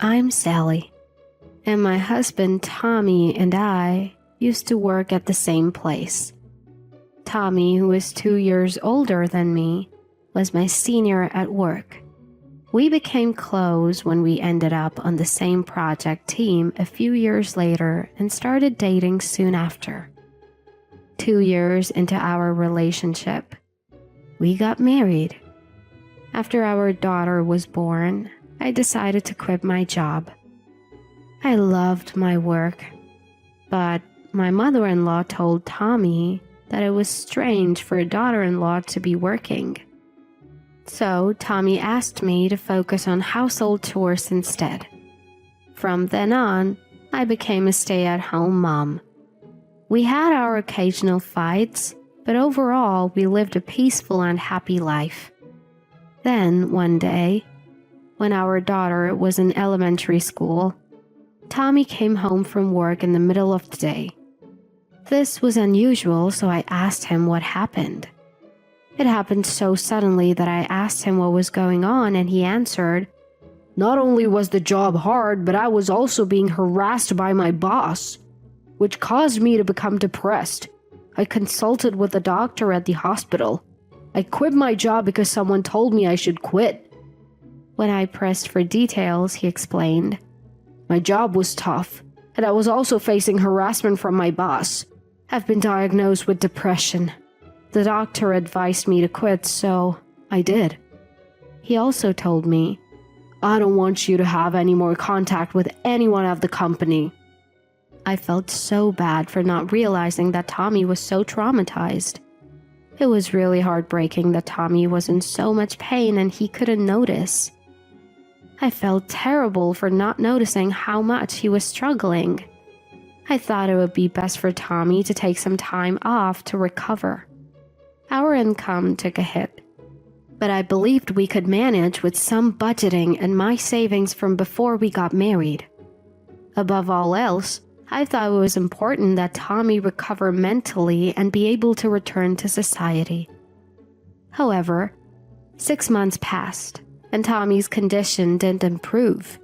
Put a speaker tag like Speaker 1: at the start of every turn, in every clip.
Speaker 1: I'm Sally, and my husband Tommy and I used to work at the same place. Tommy, who is 2 years older than me, was my senior at work. We became close when we ended up on the same project team a few years later and started dating soon after. 2 years into our relationship, we got married. After our daughter was born, I decided to quit my job. I loved my work, but my mother-in-law told Tommy that it was strange for a daughter-in-law to be working. So Tommy asked me to focus on household chores instead. From then on, I became a stay-at-home mom. We had our occasional fights, but overall we lived a peaceful and happy life. Then, one day, when our daughter was in elementary school, Tommy came home from work in the middle of the day. This was unusual, so I asked him what happened. It happened so suddenly that I asked him what was going on, and he answered, "Not only was the job hard, but I was also being harassed by my boss, which caused me to become depressed. I consulted with a doctor at the hospital. I quit my job because someone told me I should quit." When I pressed for details, he explained, "My job was tough, and I was also facing harassment from my boss. I've been diagnosed with depression. The doctor advised me to quit, so I did." He also told me, "I don't want you to have any more contact with anyone at the company." I felt so bad for not realizing that Tommy was so traumatized. It was really heartbreaking that Tommy was in so much pain and he couldn't notice. I felt terrible for not noticing how much he was struggling. I thought it would be best for Tommy to take some time off to recover. Our income took a hit, but I believed we could manage with some budgeting and my savings from before we got married. Above all else, I thought it was important that Tommy recover mentally and be able to return to society. However, 6 months passed, and Tommy's condition didn't improve.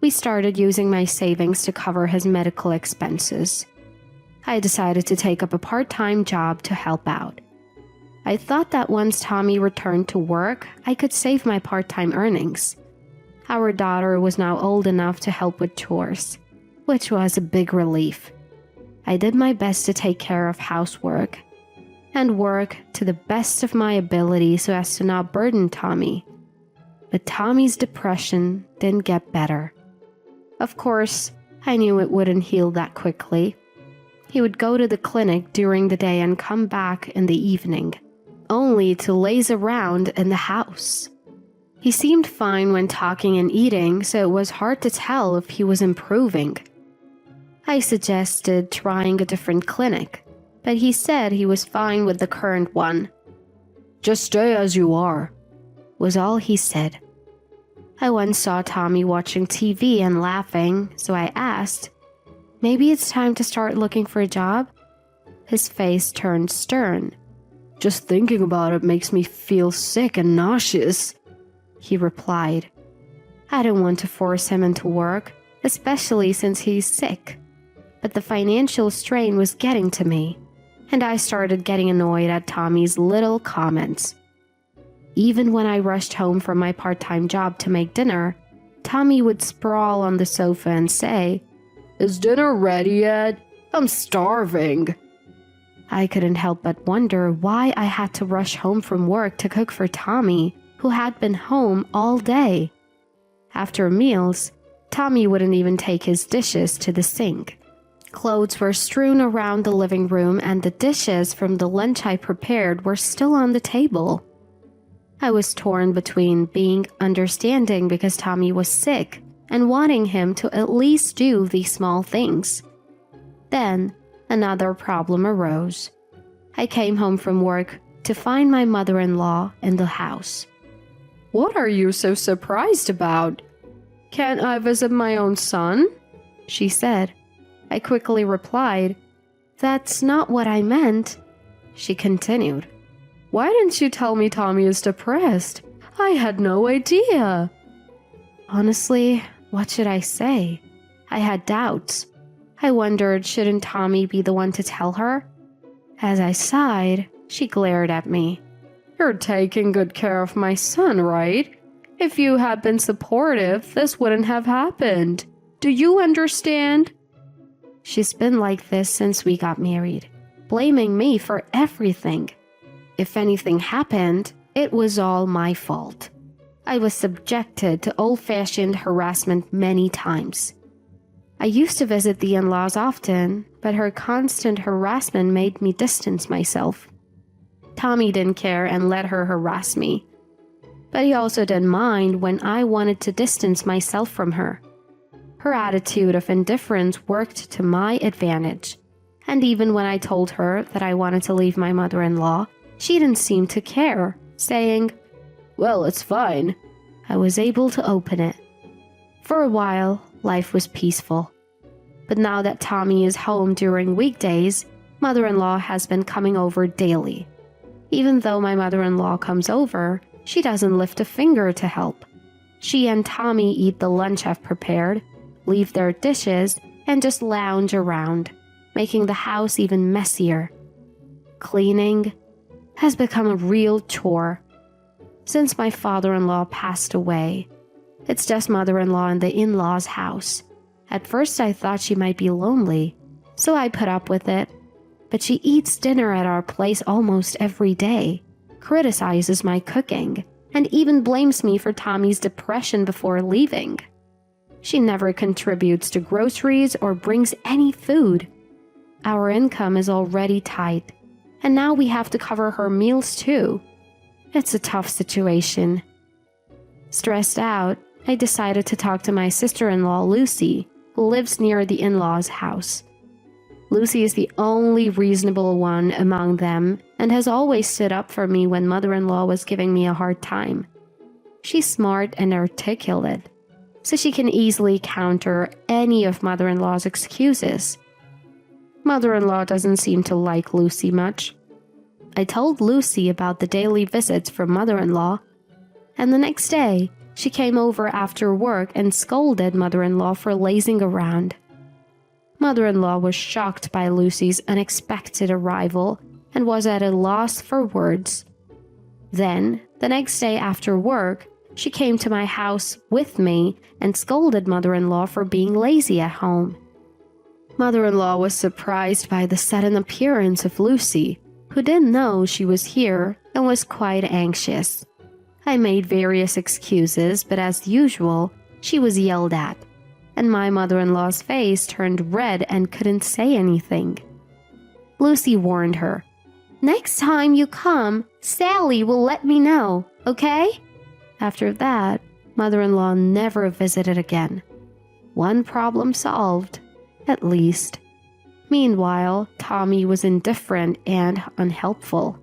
Speaker 1: We started using my savings to cover his medical expenses. I decided to take up a part-time job to help out. I thought that once Tommy returned to work, I could save my part-time earnings. Our daughter was now old enough to help with chores, which was a big relief. I did my best to take care of housework and work to the best of my ability so as to not burden Tommy. But Tommy's depression didn't get better. Of course, I knew it wouldn't heal that quickly. He would go to the clinic during the day and come back in the evening, only to laze around in the house. He seemed fine when talking and eating, so it was hard to tell if he was improving. I suggested trying a different clinic, but he said he was fine with the current one. "Just stay as you are," was all he said. I once saw Tommy watching TV and laughing, so I asked, "Maybe it's time to start looking for a job?" His face turned stern. "Just thinking about it makes me feel sick and nauseous," he replied. I didn't want to force him into work, especially since he's sick. But the financial strain was getting to me, and I started getting annoyed at Tommy's little comments. Even when I rushed home from my part-time job to make dinner, Tommy would sprawl on the sofa and say, "Is dinner ready yet? I'm starving." I couldn't help but wonder why I had to rush home from work to cook for Tommy, who had been home all day. After meals, Tommy wouldn't even take his dishes to the sink. Clothes were strewn around the living room, and the dishes from the lunch I prepared were still on the table. I was torn between being understanding because Tommy was sick and wanting him to at least do these small things. Then, another problem arose. I came home from work to find my mother-in-law in the house. "What are you so surprised about? Can't I visit my own son?" she said. I quickly replied, "That's not what I meant." She continued, "Why didn't you tell me Tommy is depressed? I had no idea." Honestly, What should I say? I had doubts. I wondered, shouldn't Tommy be the one to tell her? As I sighed, she glared at me. You're taking good care of my son, right? If you had been supportive, this wouldn't have happened. Do you understand? She's been like this since we got married, blaming me for everything. If anything happened, it was all my fault. I was subjected to old-fashioned harassment many times. I used to visit the in-laws often, but her constant harassment made me distance myself. Tommy didn't care and let her harass me. But he also didn't mind when I wanted to distance myself from her. Her attitude of indifference worked to my advantage. And even when I told her that I wanted to leave my mother-in-law, she didn't seem to care, saying, "Well, it's fine." I was able to open it. For a while, life was peaceful. But now that Tommy is home during weekdays, mother-in-law has been coming over daily. Even though my mother-in-law comes over, she doesn't lift a finger to help. She and Tommy eat the lunch I've prepared, leave their dishes, and just lounge around, making the house even messier. Cleaning has become a real chore. Since my father-in-law passed away, it's just mother-in-law in the in-laws' house. At first I thought she might be lonely, so I put up with it. But she eats dinner at our place almost every day, criticizes my cooking, and even blames me for Tommy's depression before leaving. She never contributes to groceries or brings any food. Our income is already tight, and now we have to cover her meals too. It's a tough situation. Stressed out, I decided to talk to my sister-in-law, Lucy, who lives near the in-laws' house. Lucy is the only reasonable one among them and has always stood up for me when mother-in-law was giving me a hard time. She's smart and articulate, so she can easily counter any of mother-in-law's excuses. Mother-in-law doesn't seem to like Lucy much. I told Lucy about the daily visits from mother-in-law, and the next day, she came over after work and scolded mother-in-law for lazing around. Mother-in-law was shocked by Lucy's unexpected arrival and was at a loss for words. Then, the next day after work, she came to my house with me and scolded mother-in-law for being lazy at home. Mother-in-law was surprised by the sudden appearance of Lucy, who didn't know she was here and was quite anxious. I made various excuses, but as usual, she was yelled at, and my mother-in-law's face turned red and couldn't say anything. Lucy warned her, "Next time you come, Sally will let me know, okay?" After that, mother-in-law never visited again. One problem solved, at least. Meanwhile, Tommy was indifferent and unhelpful.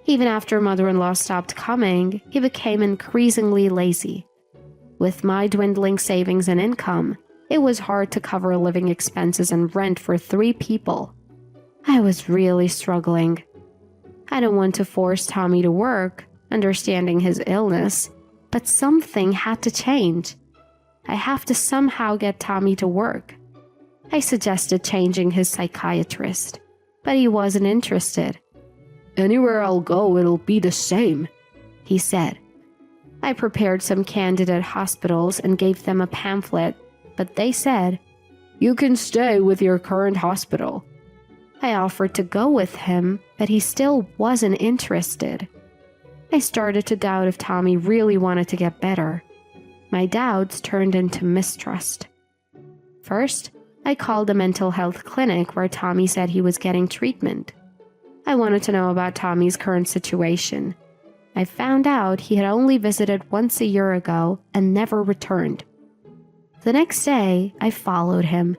Speaker 1: Even after mother-in-law stopped coming, he became increasingly lazy. With my dwindling savings and income, it was hard to cover living expenses and rent for 3 people. I was really struggling. I don't want to force Tommy to work, understanding his illness, but something had to change. I have to somehow get Tommy to work. I suggested changing his psychiatrist, but he wasn't interested. "Anywhere I'll go, it'll be the same," he said. I prepared some candidate hospitals and gave them a pamphlet, but they said, "You can stay with your current hospital." I offered to go with him, but he still wasn't interested. I started to doubt if Tommy really wanted to get better. My doubts turned into mistrust. First, I called a mental health clinic where Tommy said he was getting treatment. I wanted to know about Tommy's current situation. I found out he had only visited once a year ago and never returned. The next day, I followed him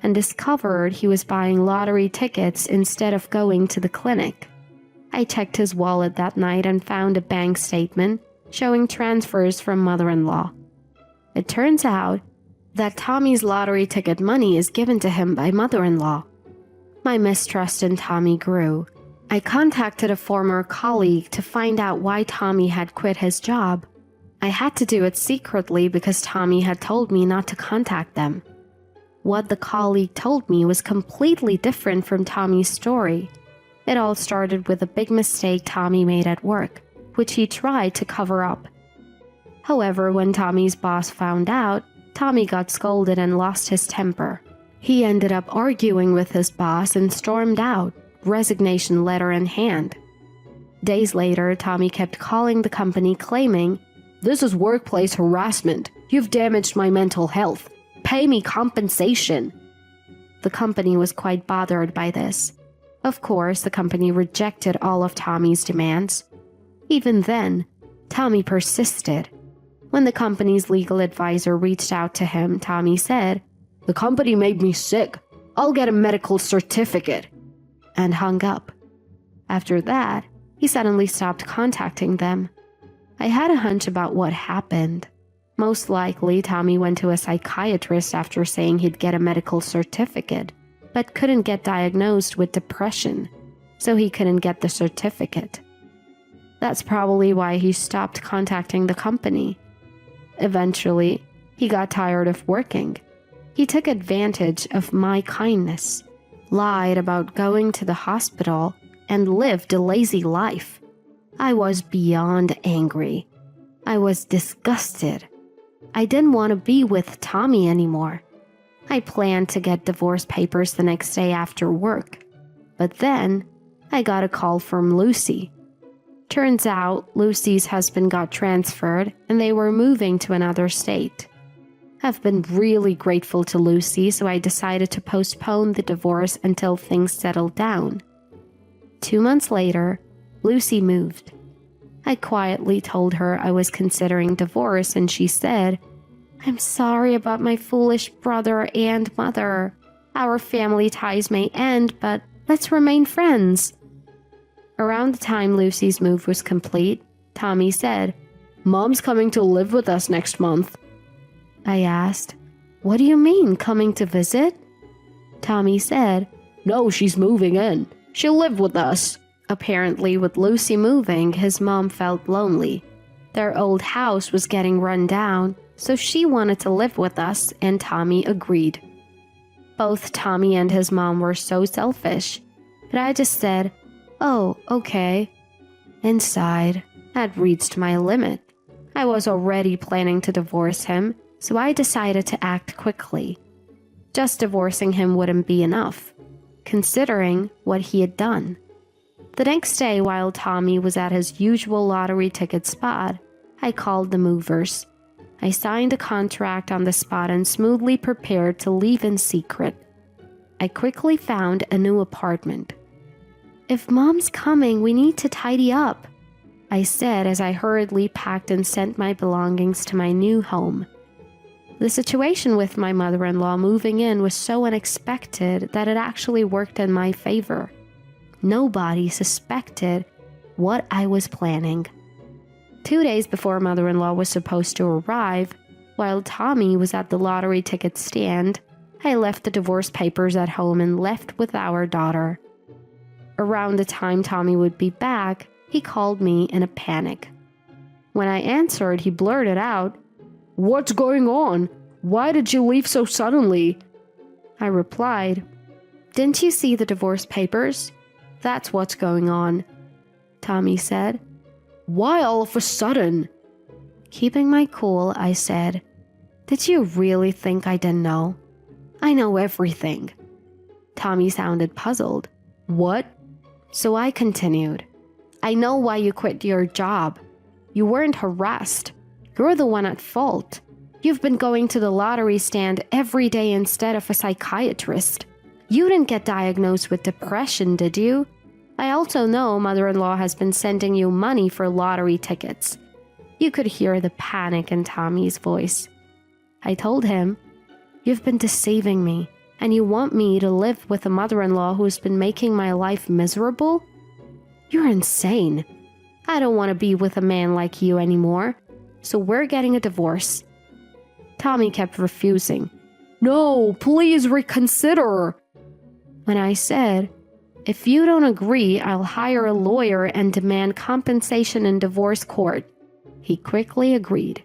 Speaker 1: and discovered he was buying lottery tickets instead of going to the clinic. I checked his wallet that night and found a bank statement showing transfers from mother-in-law. It turns out that Tommy's lottery ticket money is given to him by mother-in-law. My mistrust in Tommy grew. I contacted a former colleague to find out why Tommy had quit his job. I had to do it secretly because Tommy had told me not to contact them. What the colleague told me was completely different from Tommy's story. It all started with a big mistake Tommy made at work, which he tried to cover up. However, when Tommy's boss found out, Tommy got scolded and lost his temper. He ended up arguing with his boss and stormed out, resignation letter in hand. Days later, Tommy kept calling the company claiming, "This is workplace harassment. You've damaged my mental health. Pay me compensation." The company was quite bothered by this. Of course, the company rejected all of Tommy's demands. Even then, Tommy persisted. When the company's legal advisor reached out to him, Tommy said, "The company made me sick. I'll get a medical certificate," and hung up. After that, he suddenly stopped contacting them. I had a hunch about what happened. Most likely, Tommy went to a psychiatrist after saying he'd get a medical certificate, but couldn't get diagnosed with depression, so he couldn't get the certificate. That's probably why he stopped contacting the company. Eventually, he got tired of working. He took advantage of my kindness, lied about going to the hospital, and lived a lazy life. I was beyond angry. I was disgusted. I didn't want to be with Tommy anymore. I planned to get divorce papers the next day after work. But then, I got a call from Lucy. Turns out, Lucy's husband got transferred and they were moving to another state. I've been really grateful to Lucy, so I decided to postpone the divorce until things settled down. 2 months later, Lucy moved. I quietly told her I was considering divorce and she said, "I'm sorry about my foolish brother and mother. Our family ties may end, but let's remain friends." Around the time Lucy's move was complete, Tommy said, "Mom's coming to live with us next month." I asked, "What do you mean, coming to visit?" Tommy said, "No, she's moving in. She'll live with us." Apparently, with Lucy moving, his mom felt lonely. Their old house was getting run down, so she wanted to live with us, and Tommy agreed. Both Tommy and his mom were so selfish, but I just said, "Oh, okay." Inside, I'd reached my limit. I was already planning to divorce him, so I decided to act quickly. Just divorcing him wouldn't be enough, considering what he had done. The next day, while Tommy was at his usual lottery ticket spot, I called the movers. I signed a contract on the spot and smoothly prepared to leave in secret. I quickly found a new apartment. "If Mom's coming, we need to tidy up," I said as I hurriedly packed and sent my belongings to my new home. The situation with my mother-in-law moving in was so unexpected that it actually worked in my favor. Nobody suspected what I was planning. 2 days before mother-in-law was supposed to arrive, while Tommy was at the lottery ticket stand, I left the divorce papers at home and left with our daughter. Around the time Tommy would be back, he called me in a panic. When I answered, he blurted out, "What's going on? Why did you leave so suddenly?" I replied, "Didn't you see the divorce papers? That's what's going on." Tommy said, "Why all of a sudden?" Keeping my cool, I said, "Did you really think I didn't know? I know everything." Tommy sounded puzzled. "What?" So I continued, "I know why you quit your job. You weren't harassed. You're the one at fault. You've been going to the lottery stand every day instead of a psychiatrist. You didn't get diagnosed with depression, did you? I also know mother-in-law has been sending you money for lottery tickets." You could hear the panic in Tommy's voice. I told him, "You've been deceiving me, and you want me to live with a mother-in-law who's been making my life miserable? You're insane. I don't want to be with a man like you anymore, so we're getting a divorce." Tommy kept refusing. "No, please reconsider." When I said, "If you don't agree, I'll hire a lawyer and demand compensation in divorce court," He quickly agreed.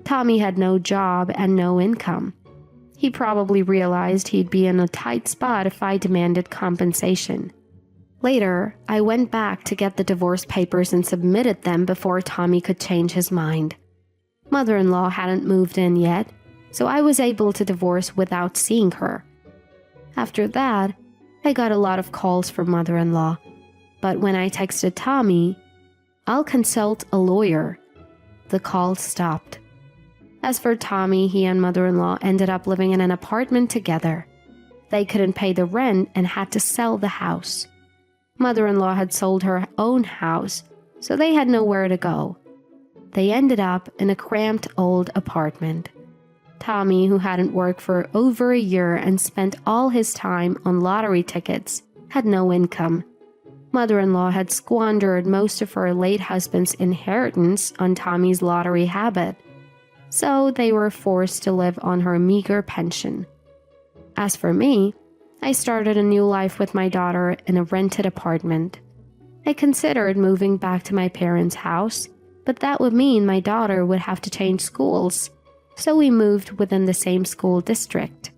Speaker 1: Tommy had no job and no income. He probably realized he'd be in a tight spot if I demanded compensation. Later, I went back to get the divorce papers and submitted them before Tommy could change his mind. Mother-in-law hadn't moved in yet, so I was able to divorce without seeing her. After that, I got a lot of calls from mother-in-law, but when I texted Tommy, "I'll consult a lawyer," the call stopped. As for Tommy, he and mother-in-law ended up living in an apartment together. They couldn't pay the rent and had to sell the house. Mother-in-law had sold her own house, so they had nowhere to go. They ended up in a cramped old apartment. Tommy, who hadn't worked for over a year and spent all his time on lottery tickets, had no income. Mother-in-law had squandered most of her late husband's inheritance on Tommy's lottery habit, so they were forced to live on her meager pension. As for me, I started a new life with my daughter in a rented apartment. I considered moving back to my parents' house, but that would mean my daughter would have to change schools, so we moved within the same school district.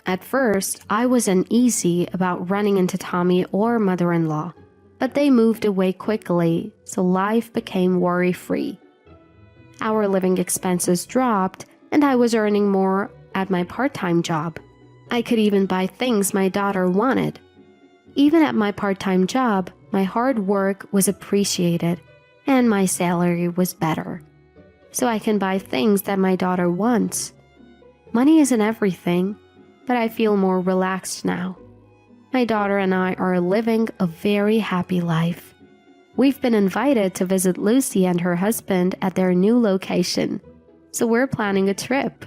Speaker 1: At first, I was uneasy about running into Tommy or mother-in-law, but they moved away quickly, so life became worry-free. Our living expenses dropped, and I was earning more at my part-time job. I could even buy things my daughter wanted. Even at my part-time job, my hard work was appreciated, and my salary was better. So I can buy things that my daughter wants. Money isn't everything, but I feel more relaxed now. My daughter and I are living a very happy life. We've been invited to visit Lucy and her husband at their new location, so we're planning a trip.